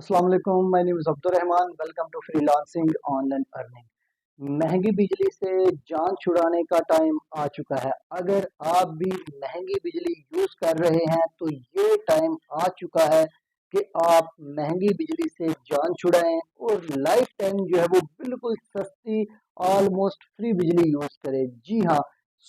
अस्सलाम वालेकुम, my name is Abdul Rahman. Welcome to freelancing online earning. महंगी बिजली से जान छुड़ाने का टाइम आ चुका है। अगर आप भी महंगी बिजली यूज़ कर रहे हैं तो ये टाइम आ चुका है कि आप महंगी बिजली से जान छुड़ाएं और लाइफ टाइम जो है वो बिल्कुल सस्ती ऑलमोस्ट फ्री बिजली यूज़ करें। जी हाँ,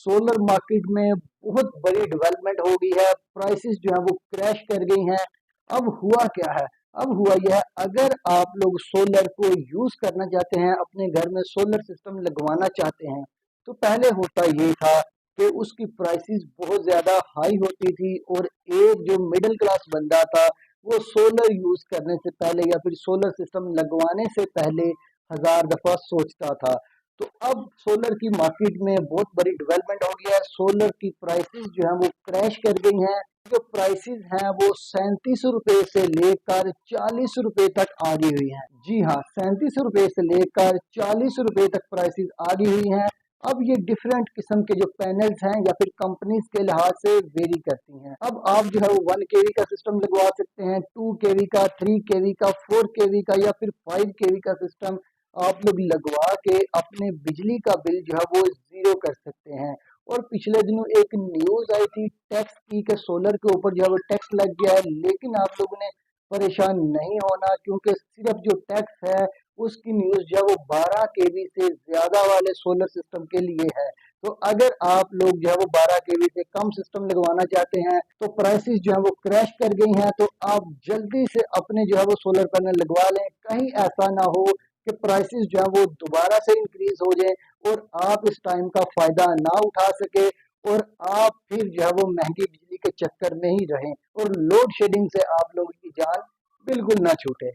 सोलर मार्केट में बहुत बड़ी डेवलपमेंट हो गई है। प्राइसेस जो है वो क्रैश कर गई हैं। अब हुआ क्या है? अब हुआ यह है, अगर आप लोग सोलर को यूज करना चाहते हैं, अपने घर में सोलर सिस्टम लगवाना चाहते हैं, तो पहले होता ये था कि उसकी प्राइसेस बहुत ज्यादा हाई होती थी और एक जो मिडिल क्लास बंदा था वो सोलर यूज करने से पहले या फिर सोलर सिस्टम लगवाने से पहले हजार दफा सोचता था। तो अब सोलर की मार्केट में बहुत बड़ी डेवलपमेंट हो गया है। सोलर की प्राइसेस जो है वो क्रैश कर गई हैं। जो प्राइसेस हैं वो 37 रुपए से लेकर 40 रुपए तक आगी हुई हैं। जी हाँ, 37 रुपए से लेकर 40 रुपए तक प्राइसेस आगी हुई हैं। अब ये डिफरेंट किस्म के जो पैनल्स हैं या फिर कंपनीज के लिहाज से वेरी करती हैं। अब आप जो है वो 1 केवी का सिस्टम लगवा सकते हैं, 2 केवी का, 3 केवी का, 4 केवी का या फिर 5 केवी का सिस्टम आप लोग लगवा के अपने बिजली का बिल जो है वो जीरो कर सकते हैं। और पिछले दिनों एक न्यूज आई थी टैक्स की कि सोलर के ऊपर जो है वो टैक्स लग गया है, लेकिन आप लोगों ने परेशान नहीं होना क्योंकि सिर्फ जो टैक्स है उसकी न्यूज जो है वो 12 केवी से ज्यादा वाले सोलर सिस्टम के लिए है। तो अगर आप लोग जो है वो 12 केवी से कम सिस्टम लगवाना चाहते हैं तो प्राइसेस जो है वो क्रैश कर गई हैं। तो आप जल्दी से अपने जो है वो सोलर पैनल लगवा लें, कहीं ऐसा ना हो कि प्राइसेस जो है वो दोबारा से इंक्रीज हो जाए और आप इस टाइम का फायदा ना उठा सके और आप फिर जो है वो महंगी बिजली के चक्कर में ही रहें और लोड शेडिंग से आप लोगों की जान बिल्कुल ना छूटे।